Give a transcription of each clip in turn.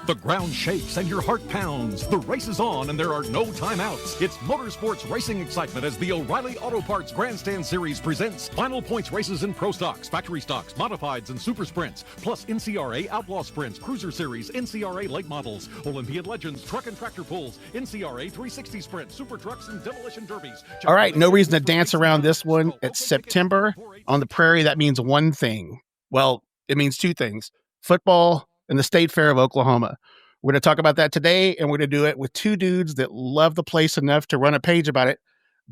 The ground shakes and your heart pounds. The race is on and there are no timeouts. It's motorsports racing excitement as the O'Reilly Auto Parts Grandstand Series presents final points races in Pro Stocks, Factory Stocks, Modifieds, and Super Sprints, plus NCRA Outlaw Sprints, Cruiser Series, NCRA Late Models, Olympiad Legends, Truck and Tractor Pulls, NCRA 360 Sprints, Super Trucks, and Demolition Derbies. All right, no reason to dance around this one. It's September on the prairie. That means one thing. Well, it means two things. Football and the State Fair of Oklahoma. We're going to talk about that today, and we're going to do it with two dudes that love the place enough to run a page about it.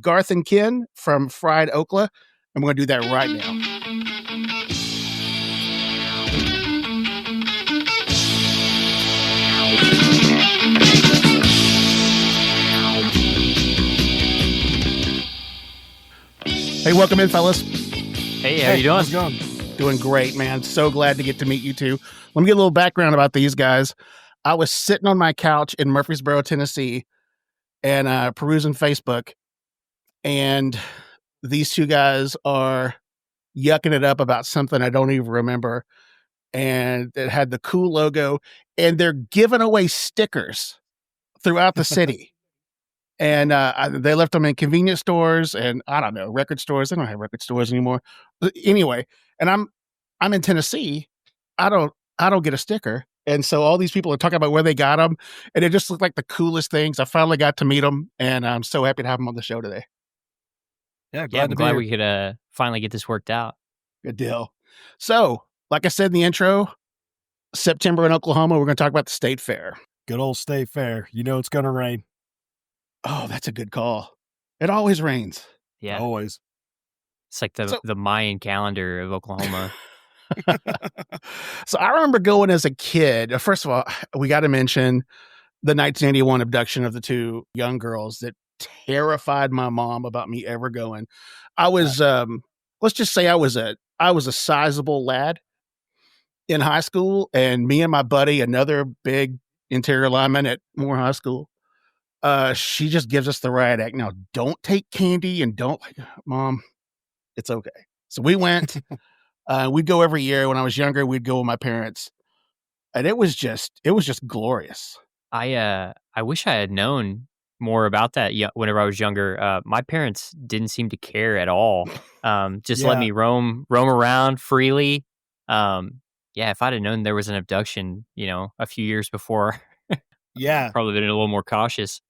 Garth and Ken from Fried Okla, and we're going to do that right now. Hey, welcome in, fellas. Hey, how you doing? How's it going? Doing great, man. So glad to get to meet you two. Let me get a little background about these guys. I was sitting on my couch in Murfreesboro, Tennessee, and perusing Facebook, and these two guys are yucking it up about something I don't even remember, and it had the cool logo, and they're giving away stickers throughout the city. And they left them in convenience stores and, I don't know, record stores. They don't have record stores anymore. But anyway, and I'm in Tennessee. I don't get a sticker. And so all these people are talking about where they got them, and it just looked like the coolest things. I finally got to meet them, and I'm so happy to have them on the show today. Yeah, I'm glad we could finally get this worked out. Good deal. So, like I said in the intro, September in Oklahoma, we're going to talk about the State Fair. Good old State Fair. You know it's going to rain. Oh, that's a good call. It always rains. Yeah, Always. it's like the Mayan calendar of Oklahoma. So I remember going as a kid. First of all, we got to mention the 1981 abduction of the two young girls that terrified my mom about me ever going. I was, let's just say I was a sizable lad in high school, and me and my buddy, another big interior lineman at Moore High School, she just gives us the riot act. Now, don't take candy and don't, Mom, it's okay. So we went. We'd go every year. When I was younger, we'd go with my parents, and it was just glorious. I wish I had known more about that whenever I was younger. My parents didn't seem to care at all. Just let me roam around freely. If I'd have known there was an abduction, a few years before, Yeah. probably been a little more cautious.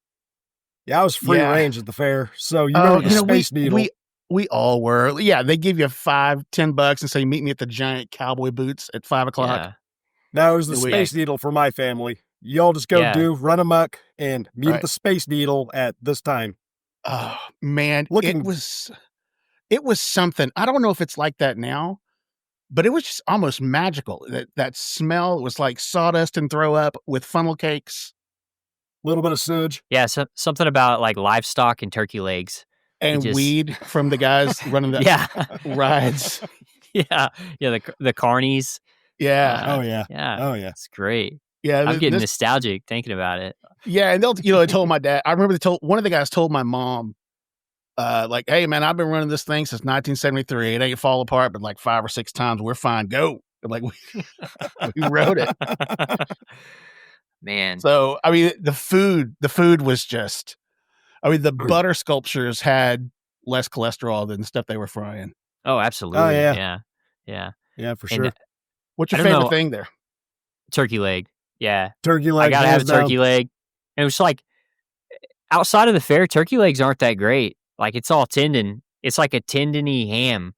Yeah, I was free Yeah. range at the fair. So you remember the Space Needle? We all were. Yeah, they give you $5-10 and say, meet me at the giant cowboy boots at 5:00. Yeah. No, it was the We- Space Needle for my family. Y'all just go run amok and meet Right. at the Space Needle at this time. Oh man, Looking- it was something. I don't know if it's like that now, but it was just almost magical. That smell was like sawdust and throw up with funnel cakes A little bit of sewage. Yeah, something about like livestock and turkey legs. and just- weed from the guys running the Yeah, rides. yeah. The carnies. Yeah, Oh, yeah. Yeah, Oh, yeah. it's great. yeah. I'm getting this- nostalgic thinking about it. Yeah, and they told my dad. I remember one of the guys told my mom, like, "Hey, man, I've been running this thing since 1973. It ain't fall apart, but like 5 or 6 times, we're fine. Go." And like we rode it. Man, So I mean, the food was just. I mean, the butter sculptures had less cholesterol than the stuff they were frying. oh, absolutely. yeah. Yeah. Yeah, for And sure. What's your I don't favorite know. thing there? Turkey leg. Yeah, Turkey I leg. gotta have a hands down. turkey leg. And it was like outside of the fair, turkey legs aren't that great. Like it's all tendon. It's like a tendony ham.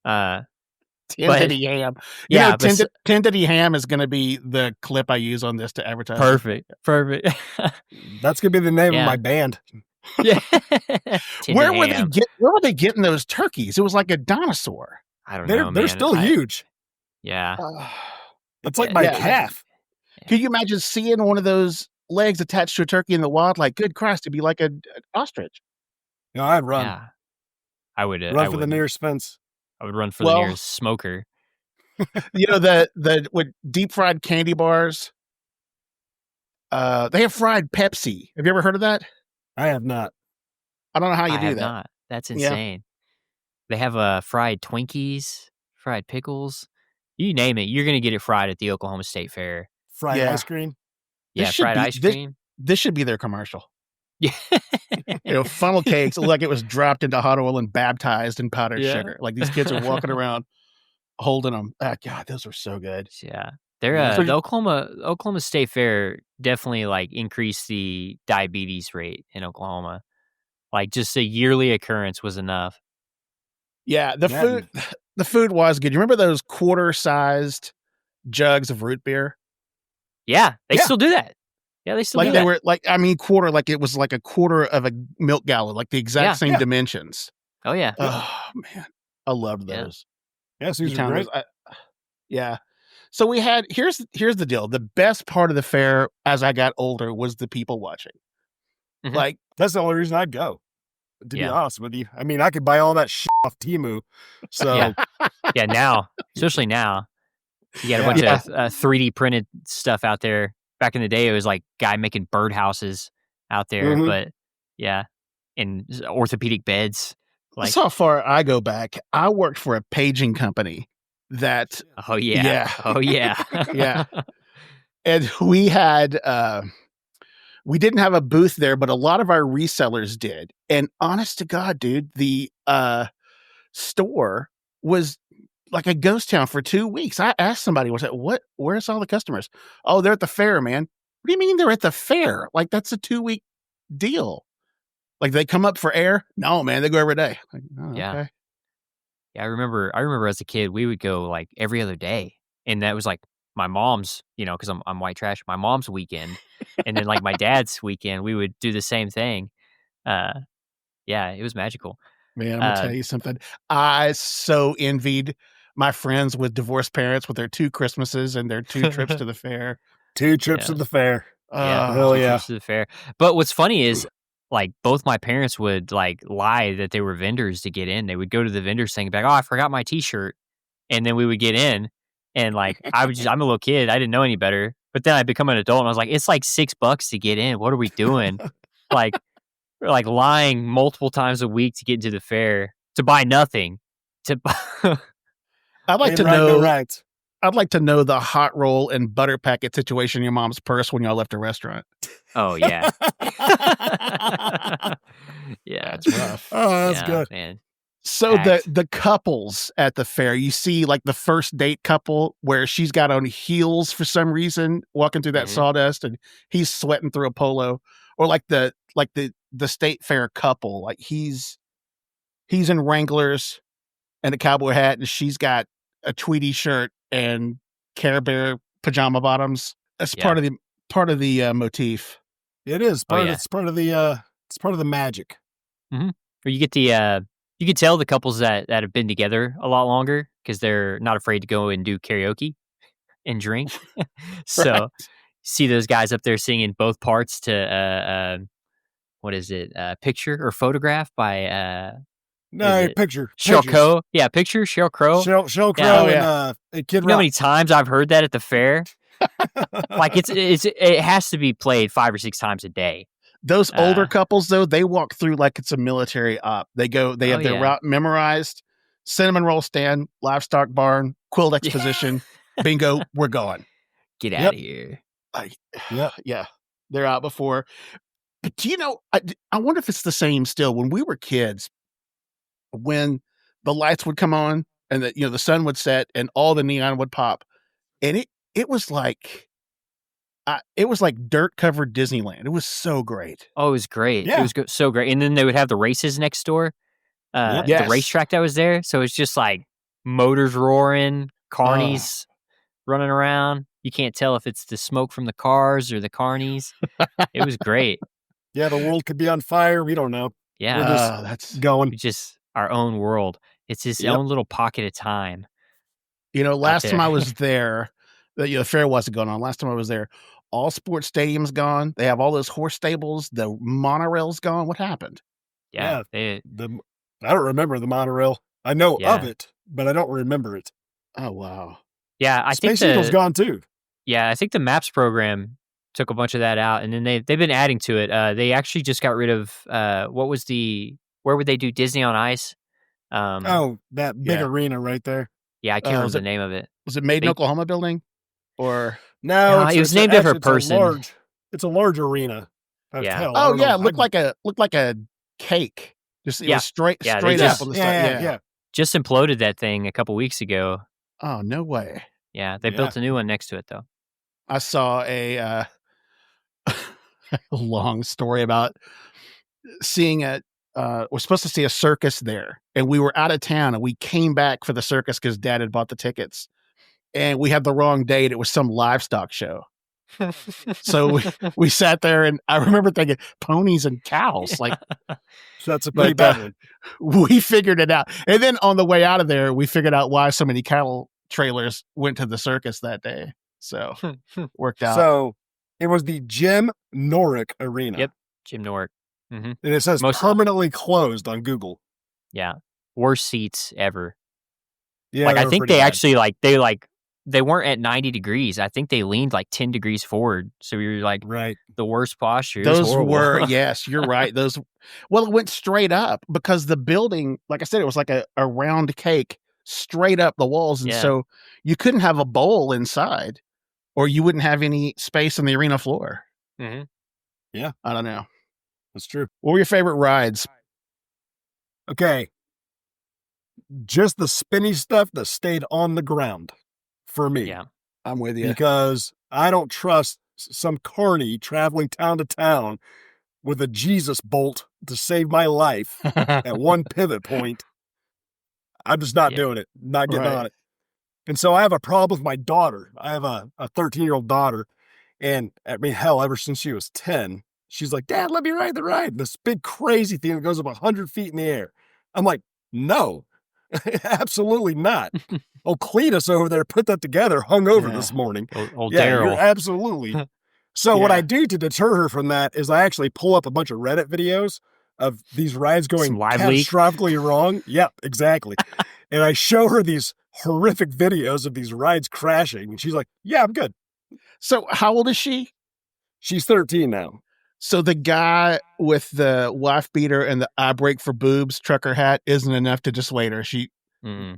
Tendity ham. You yeah, know, but tendity ham is going to be the clip I use on this to advertise. perfect. That's going to be the name Yeah. of my band. Yeah. Where Tendon were ham. where were they getting those turkeys? It was like a dinosaur. I don't know. They're man. still huge. Yeah. It's like my Yeah. calf. Could you imagine seeing one of those legs attached to a turkey in the wild? Like, good Christ, it'd be like an ostrich. You know, I'd run. Yeah. I would Run I for the would. nearest fence. I would run for Well- the nearest smoker. You know, the with deep fried candy bars. They have fried Pepsi. Have you ever heard of that? I have not. I don't know how you I do have that. not. That's Yeah. insane. They have fried Twinkies, fried pickles. You name it, you're gonna get it fried at the Oklahoma State Fair. Fried Yeah. ice cream. Yeah, fried ice cream. This should be their commercial. Yeah. Funnel cakes look like it was dropped into hot oil and baptized in powdered sugar. Like these kids are walking around holding them. God, those were so good. Yeah. They're the Oklahoma State Fair definitely like increased the diabetes rate in Oklahoma. Like just a yearly occurrence was enough. Yeah, the food was good. You remember those quarter-sized jugs of root beer? Yeah, they still do that. Yeah, they still do that. They were quarter, like it was like a quarter of a milk gallon, like the exact same dimensions. Oh yeah. Oh man, I loved those. Yes, these are great. Yeah. So we had here's the deal. The best part of the fair as I got older was the people watching. Mm-hmm. Like that's the only reason I'd go. To be honest with you, I mean, I could buy all that shit off Temu. So yeah, now, especially now, you got a bunch of 3D printed stuff out there. Back in the day, it was like guy making birdhouses out there, but and orthopedic beds. Like, that's how far I go back. I worked for a paging company that. Oh yeah. Oh yeah. Yeah. And we had. We didn't have a booth there, but a lot of our resellers did. And honest to God, dude, the store was like a ghost town for 2 weeks. I asked somebody, where's all the customers? Oh, they're at the fair, man. What do you mean they're at the fair? Like that's a 2-week deal. Like they come up for air? No, man, they go every day. Like, okay. Yeah, I remember as a kid, we would go like every other day. And that was like my mom's, because I'm white trash, my mom's weekend. And then like my dad's weekend, we would do the same thing. Yeah, it was magical. Man, I'm going to tell you something. I so envied my friends with divorced parents with their 2 Christmases and their 2 trips to the fair. 2 trips to the fair. Hell yeah. Trips to the fair. But what's funny is like both my parents would like lie that they were vendors to get in. They would go to the vendor saying back, "Oh, I forgot my t-shirt." And then we would get in and like I'm a little kid. I didn't know any better. But then I become an adult and I was like, it's like $6 to get in. What are we doing? Like, we're like lying multiple times a week to get into the fair to buy nothing. I'd like to know. Right. I'd like to know the hot roll and butter packet situation in your mom's purse when y'all left a restaurant. Oh yeah. Yeah, that's rough. Oh, that's good, man. So the couples at the fair, you see like the first date couple where she's got on heels for some reason, walking through that sawdust, and he's sweating through a polo, or like the state fair couple, like he's in Wranglers and a cowboy hat, and she's got a Tweety shirt and Care Bear pajama bottoms. That's part of the motif. It is it's part of the magic. Mm-hmm. Or you get you could tell the couples that have been together a lot longer because they're not afraid to go and do karaoke and drink. So see those guys up there singing both parts to what is it? Picture or Photograph by Picture. Sheryl Crow. Yeah, Picture, Sheryl Crow. Sheryl Crow and Kid Rock. You know how many times I've heard that at the fair? Like it has to be played 5 or 6 times a day. Those older couples, though, they walk through like it's a military op. They have their route memorized. Cinnamon roll stand, livestock barn, quilt exposition, bingo. We're going. Get out of here. Yeah. They're out before. But do you know? I wonder if it's the same still. When we were kids, when the lights would come on and the sun would set and all the neon would pop, and it was like. It was like dirt covered Disneyland. It was so great. Oh, it was great. Yeah. It was so great. And then they would have the races next door. The racetrack that was there. So it's just like motors roaring, carnies running around. You can't tell if it's the smoke from the cars or the carnies. It was great. Yeah, the world could be on fire. We don't know. Yeah. We're just that's going. Just our own world. It's its own little pocket of time. Last time I was there, the fair wasn't going on. Last time I was there, all sports stadiums gone. They have all those horse stables. The monorail's gone. What happened? Yeah. I don't remember the monorail. I know of it, but I don't remember it. Oh, wow. Yeah, I think Space Needle's gone too. Yeah, I think the MAPS program took a bunch of that out, and then they've been adding to it. They actually just got rid of where would they do Disney on Ice? That big arena right there. Yeah, I can't remember the name of it. Was it Made in Oklahoma building? Or no, it was named after a person. It's a large arena. Yeah. Oh yeah, it looked like a cake. Just it was straight they up just- on the side. Yeah. Just imploded that thing a couple weeks ago. Oh no way. Yeah, they built a new one next to it though. I saw a long story about seeing we're supposed to see a circus there, and we were out of town, and we came back for the circus because Dad had bought the tickets, and we had the wrong date. It was some livestock show. So we sat there, and I remember thinking ponies and cows. Like, so that's a pretty bad one. We figured it out, and then on the way out of there, we figured out why so many cattle trailers went to the circus that day. So worked out. So it was the Jim Norick Arena. Yep, Jim Norick. Mm-hmm. And it says permanently closed on Google. Yeah, worst seats ever. Yeah, like I think they actually they weren't at 90 degrees. I think they leaned like 10 degrees forward. So we were like the worst posture. Those were yes, you're right. It went straight up because the building, like I said, it was like a round cake straight up the walls, and so you couldn't have a bowl inside, or you wouldn't have any space on the arena floor. Mm-hmm. Yeah, I don't know. That's true. What were your favorite rides? Okay, just the spinny stuff that stayed on the ground. For me. Yeah, I'm with you. Because I don't trust some carny traveling town to town with a Jesus bolt to save my life at one pivot point. I'm just not doing it. Not getting on it. And so I have a problem with my daughter. I have a 13-year-old daughter. And I mean, hell, ever since she was 10, she's like, Dad, let me ride the ride. This big crazy thing that goes up 100 feet in the air. I'm like, no, absolutely not. Oh, Cletus over there put that together, hung over this morning. Old Daryl. Absolutely. So what I do to deter her from that is I actually pull up a bunch of Reddit videos of these rides going catastrophically wrong. Yep, exactly. And I show her these horrific videos of these rides crashing. And she's like, yeah, I'm good. So how old is she? She's 13 now. So the guy with the wife beater and the I break for boobs trucker hat isn't enough to dissuade her. She... Mm-hmm.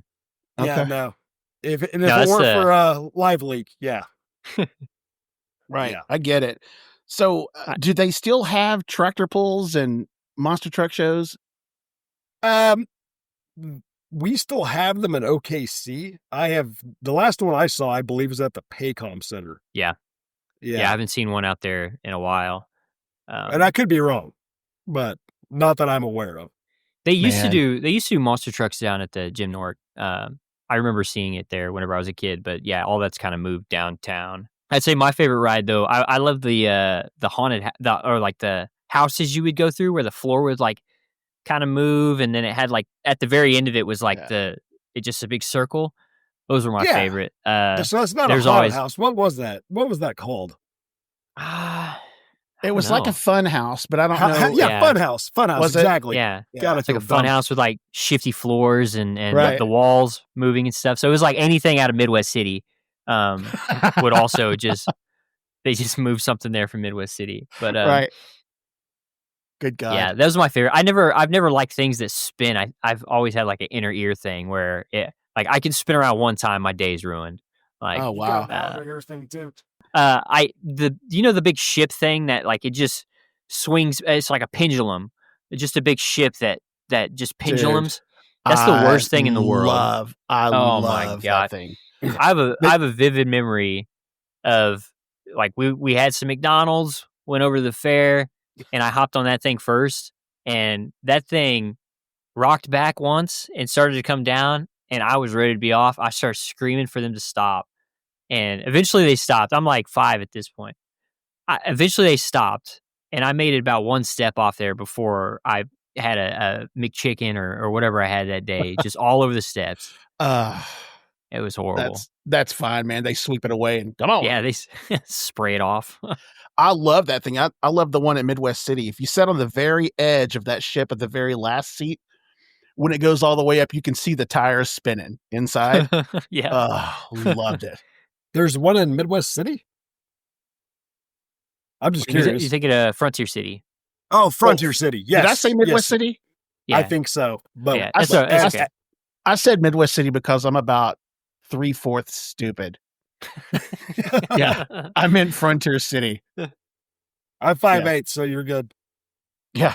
Okay. Yeah, no. If it weren't for a live leak, yeah. Right. Yeah. I get it. So do they still have tractor pulls and monster truck shows? We still have them in OKC. The last one I saw, I believe, is at the Paycom Center. Yeah. I haven't seen one out there in a while. And I could be wrong, but not that I'm aware of. They used to do monster trucks down at the Jim Norick. I remember seeing it there whenever I was a kid, but yeah, all that's kind of moved downtown. I'd say my favorite ride though, I love the haunted or like the houses you would go through where the floor would like kind of move, and then it had like at the very end of it was like just a big circle. Those were my favorite. So that's not a haunted house. What was that? What was that called? It was like a fun house, but I don't know. Yeah, fun house. Fun house, was exactly. Yeah. It's like a fun house with like shifty floors and like the walls moving and stuff. So it was like anything out of Midwest City would also they just moved something there from Midwest City. But right. Good God. Yeah, that was my favorite. I've never liked things that spin. I've always had like an inner ear thing where like I can spin around one time, my day's ruined. Like, oh wow. Thing too. The big ship thing that like it just swings. It's like a pendulum. It's just a big ship that just pendulums. That's the worst thing in the world. I love that thing. I have a vivid memory of like we had some McDonald's, went over to the fair, and I hopped on that thing first, and that thing rocked back once and started to come down, and I was ready to be off. I started screaming for them to stop. And eventually they stopped. I'm like 5 at this point. Eventually they stopped, and I made it about one step off there before I had a McChicken or whatever I had that day, just all over the steps. It was horrible. That's fine, man. They sweep it away and come on. Yeah, they spray it off. I love that thing. I love the one at Midwest City. If you sat on the very edge of that ship at the very last seat, when it goes all the way up, you can see the tires spinning inside. Yeah. Loved it. There's one in Midwest City? I'm just curious. You think of Frontier City? Oh, Frontier City. Yes. Did I say Midwest City? Yeah. I think so. But yeah, okay. I said Midwest City because I'm about 3/4 stupid. Yeah. I meant Frontier City. I'm 5'8", so you're good. Yeah.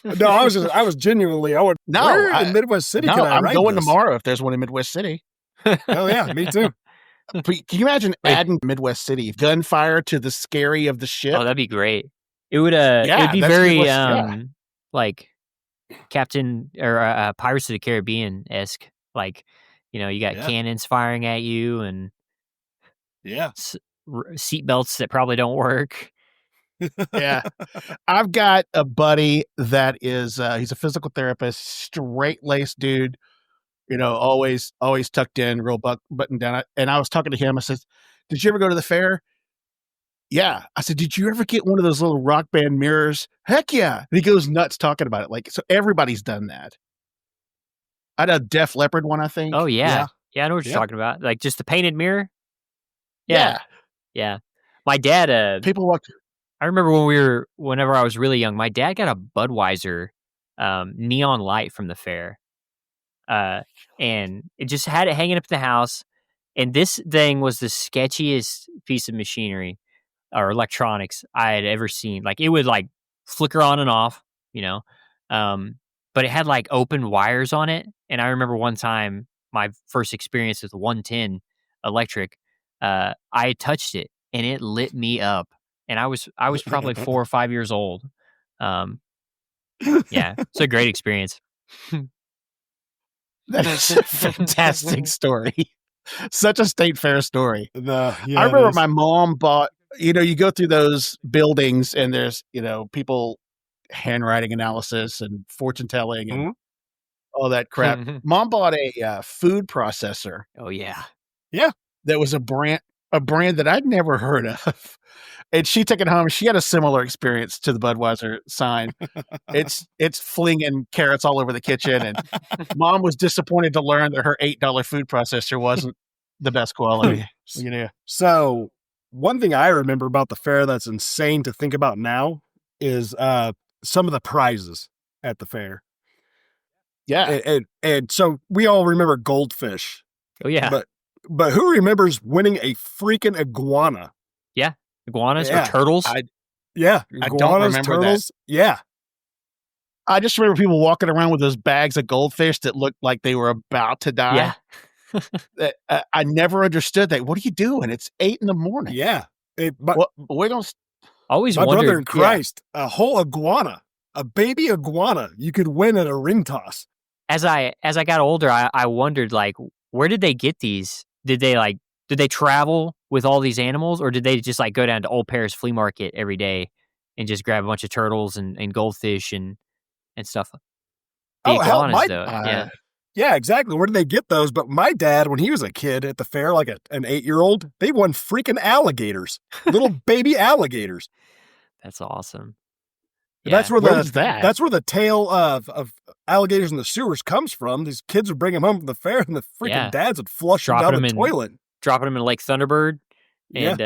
No, I was genuinely. Where in Midwest City can I I'm ride going this? tomorrow if there's one in Midwest City. Hell yeah, me too. But can you imagine adding Midwest City gunfire to the scary of the ship? Oh, that'd be great. It would it'd be very like Captain or Pirates of the Caribbean-esque. Like, you got cannons firing at you and seatbelts that probably don't work. Yeah. I've got a buddy that is he's a physical therapist, straight-laced dude, always tucked in, real button down. And I was talking to him. I said, "Did you ever go to the fair?" "Yeah." I said, "Did you ever get one of those little Rock Band mirrors?" "Heck yeah." And he goes nuts talking about it. Like, so everybody's done that. I had a Def Leppard one, I think. Oh yeah. Yeah, I know what you're talking about. Like just the painted mirror. Yeah. My dad people walk. I remember whenever I was really young, my dad got a Budweiser neon light from the fair. And it just had it hanging up in the house. And this thing was the sketchiest piece of machinery or electronics I had ever seen. Like it would like flicker on and off, but it had like open wires on it. And I remember one time my first experience with 110 electric, I touched it and it lit me up. And I was probably 4 or 5 years old. Yeah, it's a great experience. That is a fantastic story. Such a state fair story. I remember my mom bought, you go through those buildings and there's, people handwriting analysis and fortune telling and all that crap. Mom bought a food processor. Oh yeah. Yeah. That was a brand that I'd never heard of. And she took it home. She had a similar experience to the Budweiser sign. It's flinging carrots all over the kitchen. And Mom was disappointed to learn that her $8 food processor wasn't the best quality. So one thing I remember about the fair that's insane to think about now is some of the prizes at the fair. Yeah. And so we all remember goldfish. Oh yeah. But who remembers winning a freaking iguana? Yeah. Iguanas or turtles? I don't remember turtles. That. Yeah. I just remember people walking around with those bags of goldfish that looked like they were about to die. Yeah. I never understood that. What are you doing? It's 8 a.m. Yeah. We don't. Always my wondered. Brother in Christ, a whole iguana, a baby iguana, you could win at a ring toss. As I got older, I wondered, like, where did they get these? Did they travel with all these animals, or did they just like go down to Old Paris flea market every day and just grab a bunch of turtles and goldfish and stuff? The iguanas, though. Yeah, exactly. Where did they get those? But my dad, when he was a kid at the fair, like an 8-year-old, they won freaking alligators, little baby alligators. That's awesome. Yeah. That's where the tale of alligators in the sewers comes from. These kids would bring them home from the fair, and the freaking dads would flush them down the toilet. Dropping them in Lake Thunderbird. And,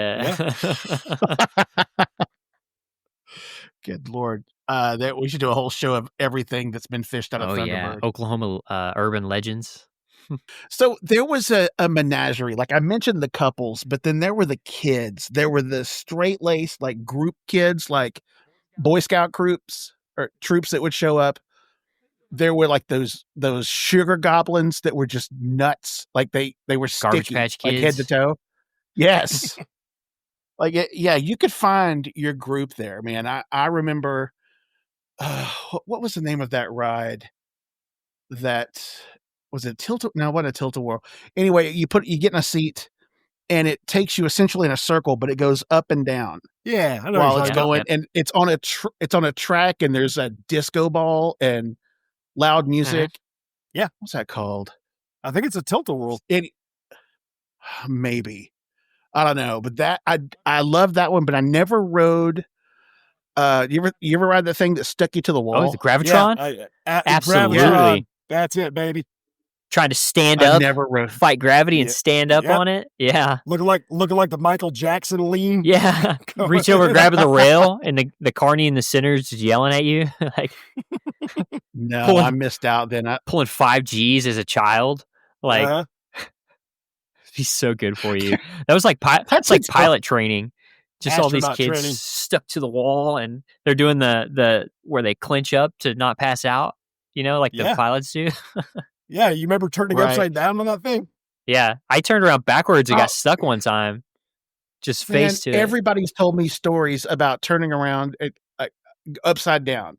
Good Lord. We should do a whole show of everything that's been fished out of Thunderbird. Yeah. Oklahoma urban legends. So there was a menagerie. Like I mentioned the couples, but then there were the kids. There were the straight-laced, like group kids, like Boy Scout troops that would show up. There were like those sugar goblins that were just nuts. Like they were sticky, Patch Kids. like head to toe. Yes. You could find your group there, man. I remember, what was the name of that ride? That was it. No, what a tilt-a-whirl. Anyway, you get in a seat, and it takes you essentially in a circle, but it goes up and down. Yeah, I know while it's going, and it's on a track, and there's a disco ball and loud music. Yeah, what's that called? I think it's a tilt-a-whirl. Maybe, I don't know, but that I love that one, but I never rode. You ever ride the thing that stuck you to the wall? Oh, the Gravitron? Yeah, absolutely. Gravitron. That's it, baby. Trying to stand up, never fight gravity, and stand up on it. Yeah, looking like the Michael Jackson lean. Yeah, reach over, grabbing the rail, and the carny in the center is just yelling at you. Like, no, I missed out. Then pulling 5 Gs as a child. Like, he's so good for you. That was like pilot training just all these Astronaut kids training. stuck to the wall, and they're doing the where they clinch up to not pass out, like the Yeah. pilots do. Yeah, you remember turning Right. upside down on that thing? Yeah, I turned around backwards and Oh. got stuck one time, just Man, face to it. everybody's told me stories about turning around upside down.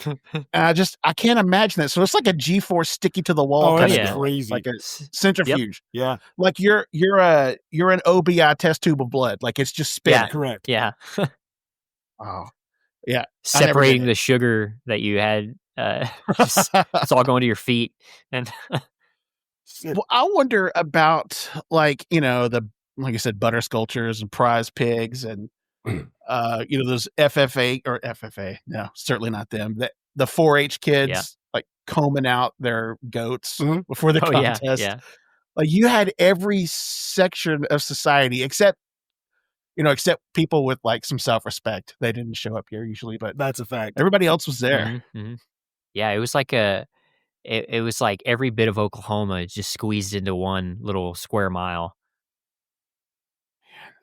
And I can't imagine that. So it's like a G-force sticky to the wall Oh, kind it's of deal. crazy. Like a Yep. centrifuge. Yeah, Like you're an OBI test tube of blood. Like it's just spinning. correct. Yeah, Oh, yeah. separating did the sugar that you had. It's all going to your feet, and Well, I wonder about like I said, butter sculptures and prize pigs and those FFA. No, certainly not them. The 4-H kids like combing out their goats before the contest. yeah. Like you had every section of society except people with like some self-respect. They didn't show up here usually, but That's a fact. everybody else was there. Mhm. Yeah, it was like it was like every bit of Oklahoma just squeezed into one little square mile.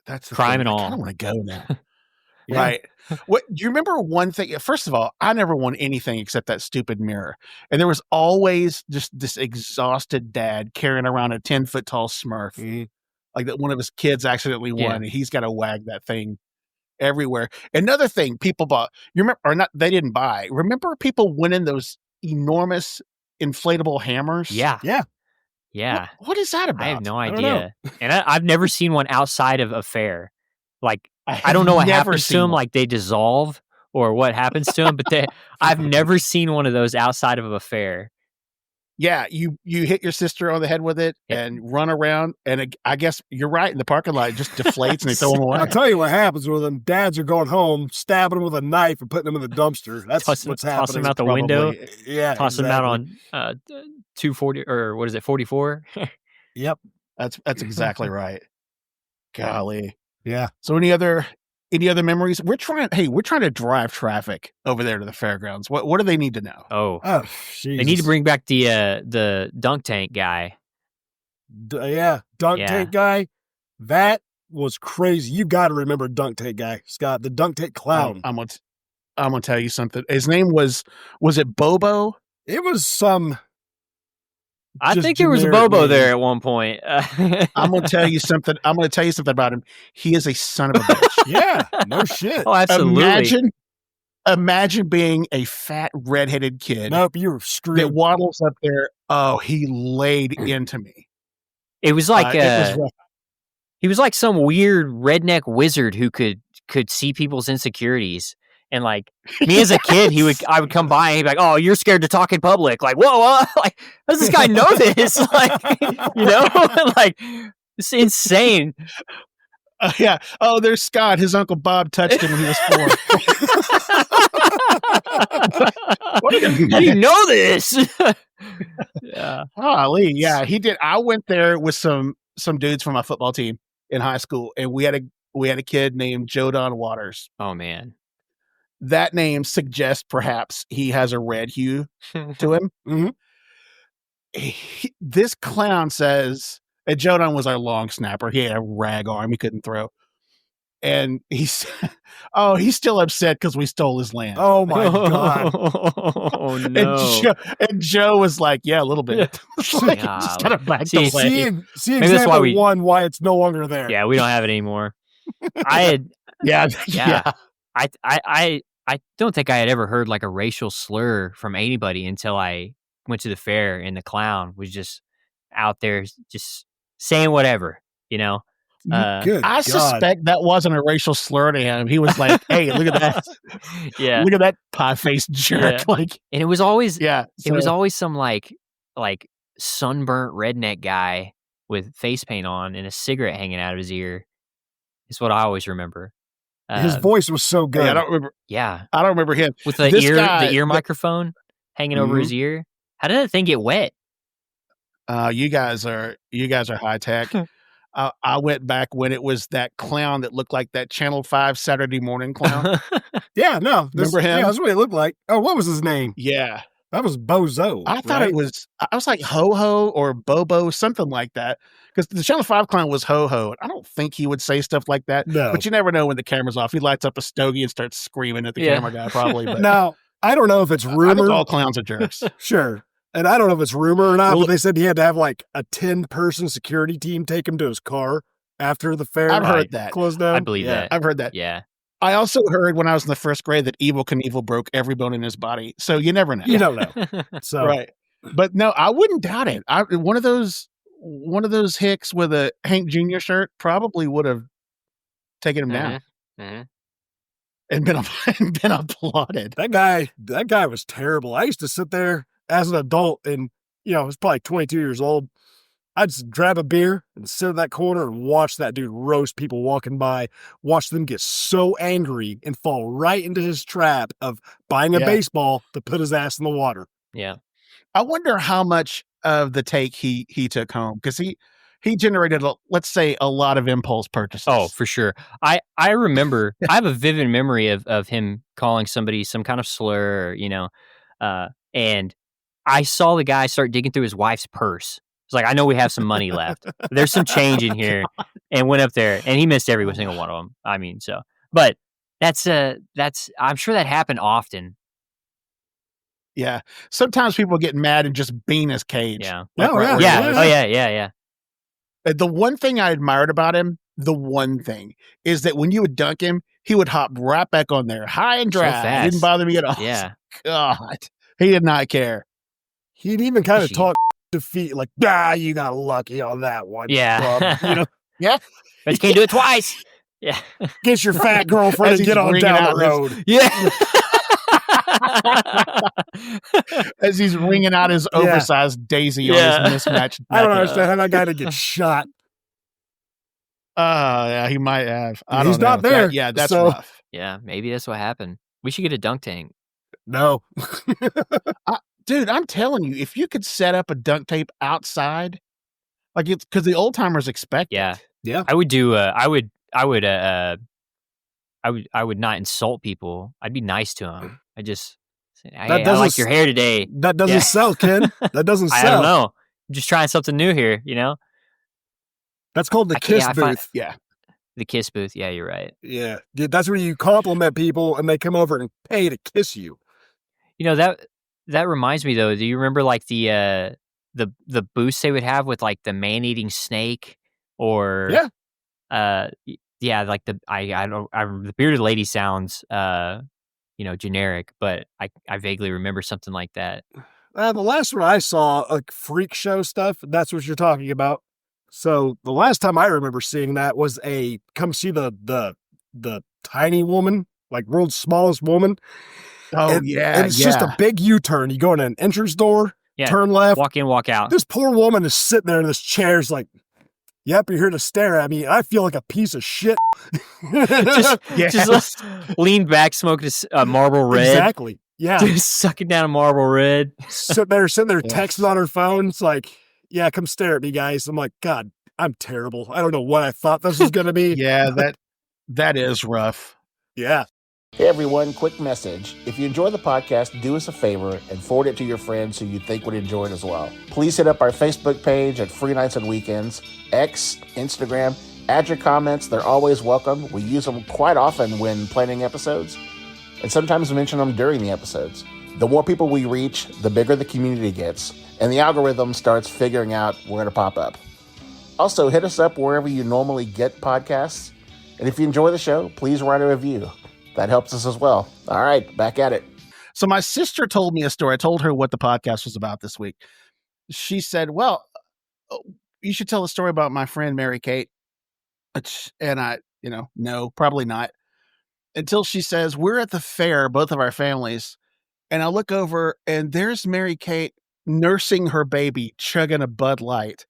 That's the Crime thing. and I all. kind of want to go now. Yeah. Right. What do you remember one thing? First of all, I never won anything except that stupid mirror. And there was always just this exhausted dad carrying around a 10-foot tall Smurf. Mhm. Like that one of his kids accidentally won, Yeah. and he's got to wag that thing everywhere. Another thing people bought, you remember, or not, they didn't buy. Remember people winning those enormous inflatable hammers? Yeah. Yeah. Yeah. What is that about? I have no I don't know. idea. And I've never seen one outside of a fair. Like, I don't know what happens to them. Like, they dissolve or what happens to them, but I've never seen one of those outside of a fair. Yeah, you hit your sister on the head with it and run around, and I guess you're right. In the parking lot, it just deflates and they throw them away. I'll tell you what happens with them. Dads are going home, stabbing them with a knife and putting them in the dumpster. That's what's happening. Toss them out the window. Yeah, Toss them out on 240 or what is it, 44? Yep. That's exactly right. Golly. Yeah. So any other memories? We're trying to drive traffic over there to the fairgrounds. What do they need to know? Oh, Jesus. they need to bring back the dunk tank guy. Dunk tank guy. That was crazy. You got to remember dunk tank guy, Scott. The dunk tank clown. I'm gonna tell you something. His name was it Bobo? It was some. I just think there was a generic Bobo name. there at one point. I'm gonna tell you something. I'm gonna tell you something about him. He is a son of a bitch. Yeah. No shit. Oh, absolutely. Imagine being a fat redheaded kid Nope. You were that screwed. waddles up there. Oh, he laid into me. It was like It was rough. he was like some weird redneck wizard who could see people's insecurities. And like me as a kid, I would come by and he'd be like, "Oh, you're scared to talk in public." Like, whoa, like, how does this guy know this? Like, like it's insane. Yeah. Oh, there's Scott. His uncle Bob touched him when he was 4. How do you know this? Yeah. Golly, yeah, he did. I went there with some dudes from my football team in high school, and we had a kid named Jodan Waters. Oh man. That name suggests perhaps he has a red hue to him. Mhm. This clown says, and Jodan was our long snapper. He had a rag arm. He couldn't throw. And he's still upset because we stole his land. Oh my God. Oh no. And Joe was like, yeah, a little bit. Like, just kind of backed away. See Maybe that's example why one why it's no longer there. Yeah, we don't have it anymore. I don't think I had ever heard like a racial slur from anybody until I went to the fair and the clown was just out there just saying whatever, Good I God. suspect that wasn't a racial slur to him. He was like, hey, look at that. Yeah. Look at that pie-faced jerk. Yeah. Like, And it was always it was always some like sunburnt redneck guy with face paint on and a cigarette hanging out of his ear. Is what I always remember. His voice was so good. I don't remember. Yeah. I don't remember him. With the This ear guy- microphone hanging over his ear. How did that thing get wet? You guys are high tech. I went back when it was that clown that looked like that Channel 5 Saturday morning clown. Yeah, no. Remember him? Yeah, that's what it looked like. Oh, what was his name? Yeah. That was Bozo. I thought right? it was, I was like Ho-Ho or Bobo, something like that. Because the Channel 5 clown was Ho-Ho. I don't think he would say stuff like that. No. But you never know when the camera's off. He lights up a stogie and starts screaming at the camera guy, probably. But Now, I don't know if it's I think rumor. all clowns are jerks. Sure. And I don't know if it's rumor or not, Well, but they said he had to have like a 10-person security team take him to his car after the fair I've heard that. closed down. I believe that. I've heard that. Yeah. I also heard when I was in the first grade that Evel Knievel broke every bone in his body. So you never know. You don't know. So Right. But no, I wouldn't doubt it. One of those hicks with a Hank Jr. shirt probably would have taken him down and been applauded. that guy was terrible. I used to sit there as an adult and, I was probably 22 years old. I'd just grab a beer and sit in that corner and watch that dude roast people walking by, watch them get so angry and fall right into his trap of buying a baseball to put his ass in the water. Yeah. I wonder how much of the take he took home, because he generated, let's say, a lot of impulse purchases. Oh, for sure. I remember, I have a vivid memory of him calling somebody some kind of slur, and I saw the guy start digging through his wife's purse. It's like, I know we have some money left. There's some change in here, and went up there, and he missed every single one of them. I mean, but that's I'm sure that happened often. Yeah. Sometimes people get mad and just bean his cage. Yeah. Like, Oh, yeah. The one thing I admired about him, is that when you would dunk him, he would hop right back on there, high and dry. So fast. It didn't bother me at all. Yeah. God. He did not care. He'd even kind of talk defeat, like, you got lucky on that one. Yeah. Yeah. But you can't do it twice. Yeah. Get your fat girlfriend and get on down the road. Yeah. As he's wringing out his oversized daisy on his mismatched. I don't understand how that guy did get shot. Yeah, he might have. He's not there. That's rough. Yeah, maybe that's what happened. We should get a dunk tank. No. Dude, I'm telling you, if you could set up a dunk tape outside, like it's because the old timers expect it. Yeah. I would do. I would not insult people. I'd be nice to them. I just say, hey, I like your hair today. That doesn't sell, Ken. That doesn't sell. I don't know. I'm just trying something new here. That's called the kiss booth. The kiss booth. Yeah, you're right. Yeah. That's where you compliment people and they come over and pay to kiss you. That reminds me though. Do you remember like the booths they would have with like the man-eating snake or like the bearded lady sounds generic, but I vaguely remember something like that. The last one I saw, like freak show stuff, that's what you're talking about. So the last time I remember seeing that was come see the tiny woman, like world's smallest woman. Oh, and it's just a big U-turn. You go in an entrance door, turn left. Walk in, walk out. This poor woman is sitting there in this chair. Is like, yep, you're here to stare at me. I feel like a piece of shit. just lean back, smoking a Marlboro Red. Exactly. Yeah. Just sucking down a Marlboro Red. sitting there texting on her phone. It's like, yeah, come stare at me, guys. I'm like, God, I'm terrible. I don't know what I thought this was going to be. Yeah, that is rough. Yeah. Hey everyone, quick message. If you enjoy the podcast, do us a favor and forward it to your friends who you think would enjoy it as well. Please hit up our Facebook page at Free Nights and Weekends, X, Instagram. Add your comments. They're always welcome. We use them quite often when planning episodes, and sometimes mention them during the episodes. The more people we reach, the bigger the community gets, and the algorithm starts figuring out where to pop up. Also, hit us up wherever you normally get podcasts. And if you enjoy the show, please write a review. That helps us as well. All right, back at it. So my sister told me a story. I told her what the podcast was about this week. She said, well, you should tell a story about my friend Mary Kate. And I, no, probably not. Until she says, we're at the fair, both of our families. And I look over and there's Mary Kate nursing her baby, chugging a Bud Light.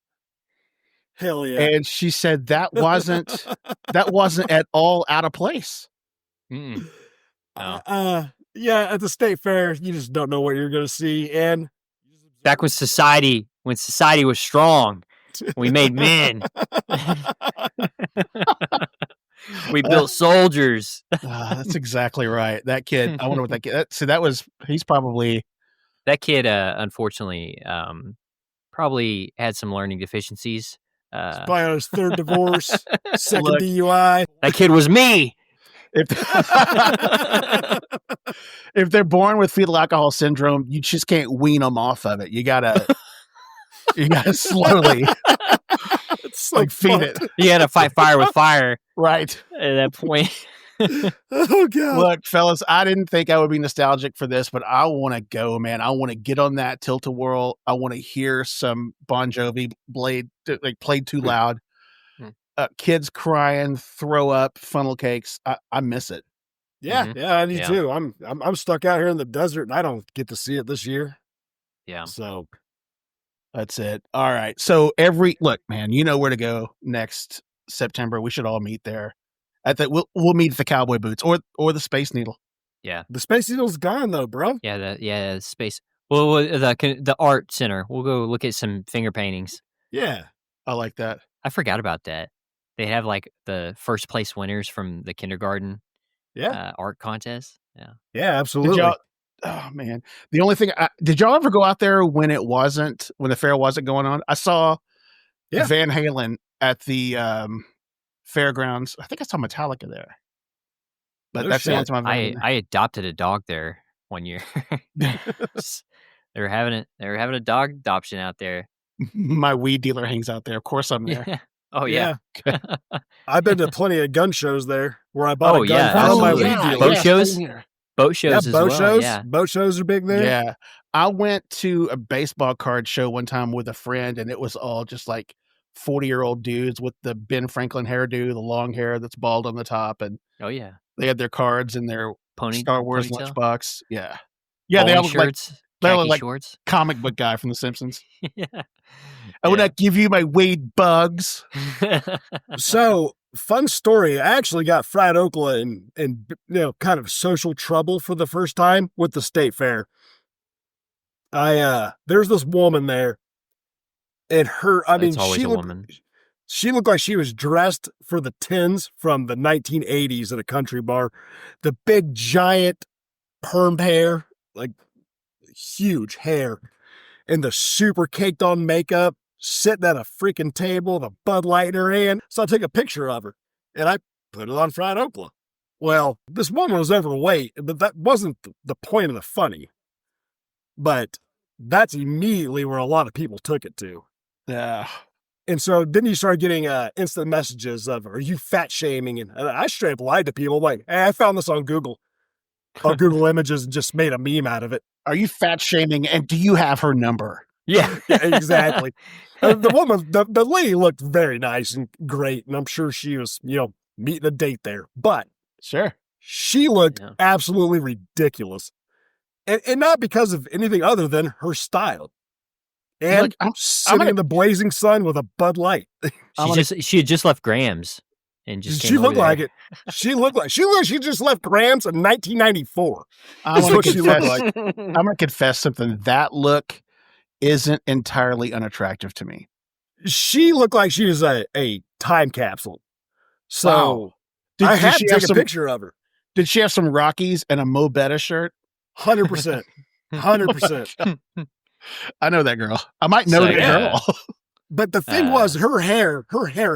Hell yeah. And she said that wasn't at all out of place. No. Yeah, at the state fair, you just don't know what you're going to see. And back when society was strong, we made men. We built soldiers. That's exactly right. That kid, I wonder what that kid, he's probably that kid, unfortunately, probably had some learning deficiencies. Probably on his third divorce, second Look. DUI. That kid was me. If if they're born with fetal alcohol syndrome, you just can't wean them off of it. You gotta slowly It's so feed it. You had to fight fire with fire Right. at that point. Oh God! Look, fellas, I didn't think I would be nostalgic for this, but I want to go, man. I want to get on that tilt-a-whirl. I want to hear some Bon Jovi played too loud. Kids crying, throw up, funnel cakes. I miss it. Yeah, I do too. I'm stuck out here in the desert, and I don't get to see it this year. Yeah. So That's it. All right. So look, man, you know where to go next September. We should all meet there. We'll meet at the Cowboy Boots or the Space Needle. Yeah. The Space Needle's gone though, bro. Yeah. The space. Well, the art center. We'll go look at some finger paintings. Yeah, I like that. I forgot about that. They have like the first place winners from the kindergarten art contest. Yeah. Yeah, absolutely. Oh man, the only thing did y'all ever go out there when the fair wasn't going on? I saw Van Halen at the Fairgrounds. I think I saw Metallica there, but that's the only time I adopted a dog there one year. They were having a dog adoption out there. My weed dealer hangs out there. Of course, I'm there. Yeah. Oh yeah. I've been to plenty of gun shows there where I bought a gun from my weed dealer. Boat shows. Boat shows as well. Shows. Yeah. Boat shows are big there. Yeah. I went to a baseball card show one time with a friend, and it was all just like 40-year-old dudes with the Ben Franklin hairdo, the long hair that's bald on the top, and they had their cards in their Star Wars ponytail? lunchbox. Yeah. Yeah, they all look shirts, they look like shorts. Comic book guy from The Simpsons. Yeah. I would not give you my weed bugs. So, fun story. I actually got Fried Okla in kind of social trouble for the first time with the state fair. There's this woman there, and she looked like she was dressed for the tins from the 1980s at a country bar. The big giant permed hair, like huge hair, and the super caked on makeup, sitting at a freaking table, the Bud Light in her hand. So I took a picture of her and I put it on Fried Okla. Well, this woman was overweight, but that wasn't the point of the funny. But that's immediately where a lot of people took it to. Yeah. And so then you start getting instant messages of, are you fat shaming? And I straight up lied to people like, hey, I found this on Google Images and just made a meme out of it. Are you fat shaming? And do you have her number? Yeah, exactly. The woman, the lady looked very nice and great. And I'm sure she was, meeting a date there. But sure, she looked absolutely ridiculous. And not because of anything other than her style. And I'm sitting in the blazing sun with a Bud Light. She had just left Graham's and just she looked like it. She just left Graham's in 1994. That's what she looked like. I'm gonna confess something. That look isn't entirely unattractive to me. She looked like she was a time capsule. So I had to take a picture of her. Did she have some Rockies and a Mo Betta shirt? 100%. 100%. I know that girl. I might know that girl. But the thing was, her hair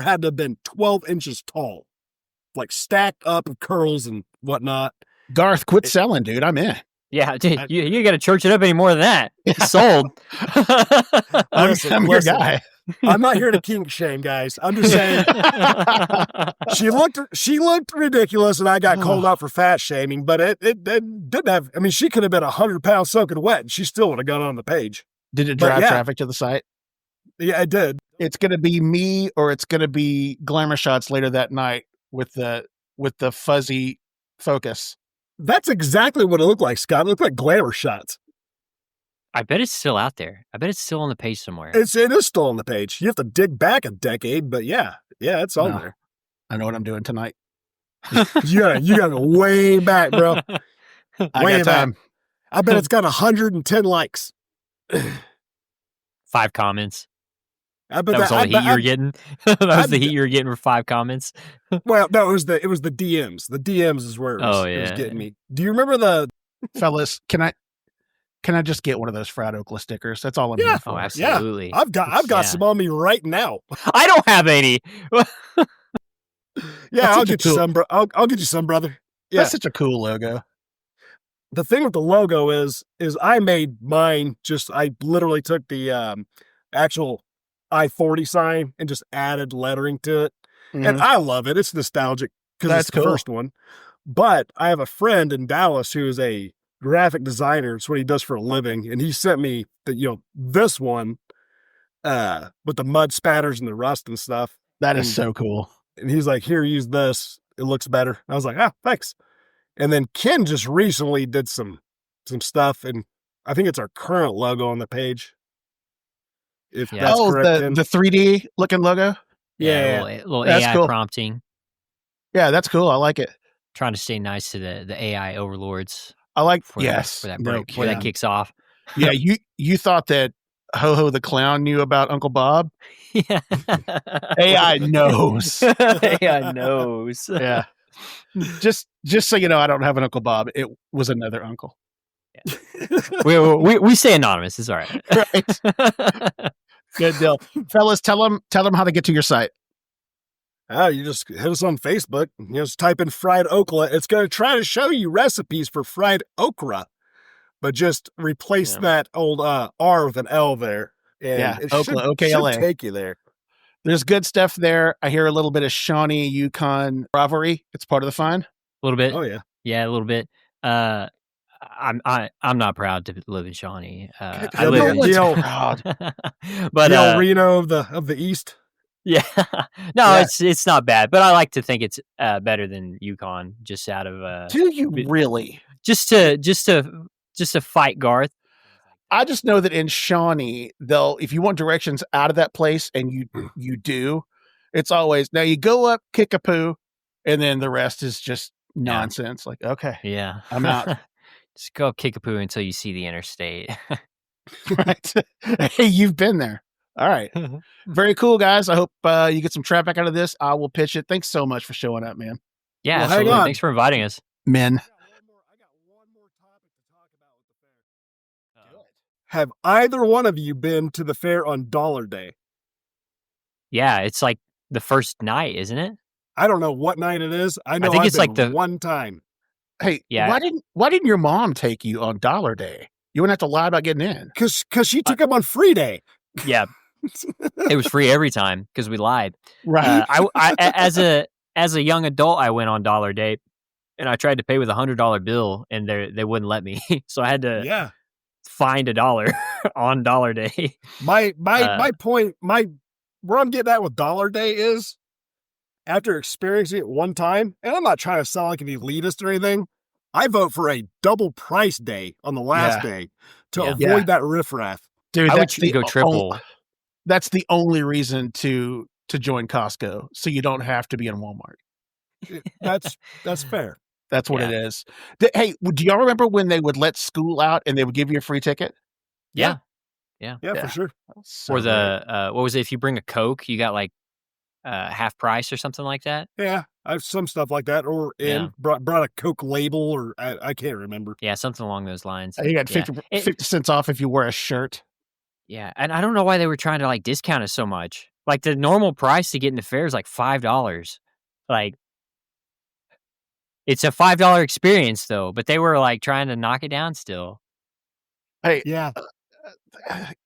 had to have been 12 inches tall, like stacked up of curls and whatnot. Garth, quit selling, dude. I'm in. Yeah, dude, you got to church it up any more than that. It's sold. I'm your guy. I'm not here to kink shame, guys. I'm just saying she looked ridiculous, and I got called out for fat shaming. But it didn't have. I mean, she could have been 100 pounds soaking wet, and she still would have got on the page. Did it drive traffic to the site? Yeah, it did. It's going to be me, or it's going to be glamour shots later that night with the fuzzy focus. That's exactly what it looked like, Scott. It looked like glamour shots. I bet it's still out there. I bet it's still on the page somewhere. It is still on the page. You have to dig back a decade, but yeah, it's on there. I know what I'm doing tonight. You got to go way back, bro. Way back. I bet it's got 110 likes. 5 comments. I bet that was all the heat you were getting. That was the heat you were getting for 5 comments. Well, no, it was the DMs. The DMs is where it was getting me. Do you remember the fellas? Can I can I just get one of those Fried Okla stickers? That's all I'm here for. Oh, absolutely. I've got some on me right now. I don't have any. Yeah, I'll get you some, bro. I'll get you some, brother. Yeah. That's such a cool logo. The thing with the logo is I made mine. I literally took the actual I-40 sign and just added lettering to it, and I love it. It's nostalgic because it's the first one. But I have a friend in Dallas who is a graphic designer. It's what he does for a living, and he sent me this one with the mud spatters and the rust and stuff. That is so cool. And he's like, "Here, use this. It looks better." I was like, "Ah, thanks." And then Ken just recently did some stuff, and I think it's our current logo on the page. If that's correct, Ken. the 3D looking logo. Yeah, little AI prompting. Yeah, that's cool. I like it. Trying to stay nice to the AI overlords. I like for that break before that kicks off. Yeah, you thought that Ho-Ho the clown knew about Uncle Bob? Yeah. AI knows. AI knows. Yeah. Just so you know, I don't have an Uncle Bob. It was another uncle. Yeah. we stay anonymous. It's all right. Right. Good deal. Fellas, tell them how to get to your site. You just hit us on Facebook. Just type in Fried Okla. It's going to try to show you recipes for fried okra, but just replace that old R with an L there. And it Okla, should take you there. There's good stuff there. I hear a little bit of Shawnee Yukon rivalry. It's part of the fun. A little bit. Oh yeah. Yeah, a little bit. I'm not proud to live in Shawnee. I live in proud. But the El Reno of the East. Yeah. No, it's not bad, but I like to think it's better than Yukon. Just out of do you really? Just to fight Garth. I just know that in Shawnee, if you want directions out of that place, and you do, it's always now you go up Kickapoo, and then the rest is just nonsense. Like, okay, yeah, I'm out. Just go up Kickapoo until you see the interstate. Right. Hey, you've been there. All right. Very cool, guys. I hope you get some traffic out of this. I will pitch it. Thanks so much for showing up, man. Yeah, absolutely. Thanks for inviting us. Men. I got one more topic to talk about with the fair. Have either one of you been to the fair on Dollar Day? Yeah, it's like the first night, isn't it? I don't know what night it is. I think it's like the one time. Hey, why didn't your mom take you on Dollar Day? You wouldn't have to lie about getting in. Because she took him on free day. Yeah. It was free every time because we lied. Right. I as a young adult, I went on Dollar Day, and I tried to pay with $100 bill, and they wouldn't let me. So I had to find $1 on Dollar Day. My point, where I'm getting at with Dollar Day is, after experiencing it one time, and I'm not trying to sound like an elitist or anything, I vote for a double price day on the last day to avoid that riffraff. Dude, I would go triple. That's the only reason to join Costco, so you don't have to be in Walmart. That's fair. That's what it is. Hey, do y'all remember when they would let school out and they would give you a free ticket? Yeah, for sure. So or what was it? If you bring a Coke, you got like half price or something like that. Yeah, I have some stuff like that. Or brought a Coke label, or I can't remember. Yeah, something along those lines. You got 50 cents off if you wear a shirt. Yeah, and I don't know why they were trying to like discount it so much. Like the normal price to get in the fair is like $5. Like it's a $5 experience though, but they were like trying to knock it down still. Hey, yeah,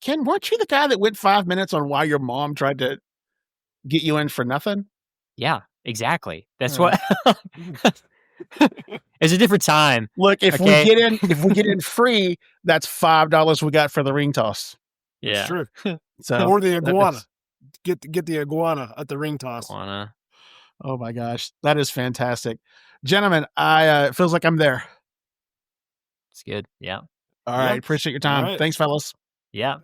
Ken, weren't you the guy that went 5 minutes on why your mom tried to get you in for nothing? Yeah, exactly. That's what. It's a different time. Look, if we get in free, that's $5 we got for the ring toss. Yeah, true. So or the iguana. Get the iguana at the ring toss. Iguana. Oh my gosh, that is fantastic, gentlemen. It feels like I'm there. It's good. Yeah. All right. Appreciate your time. Right. Thanks, fellas. Yeah.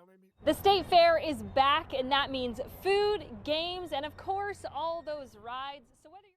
The state fair is back, and that means food, games, and of course, all those rides.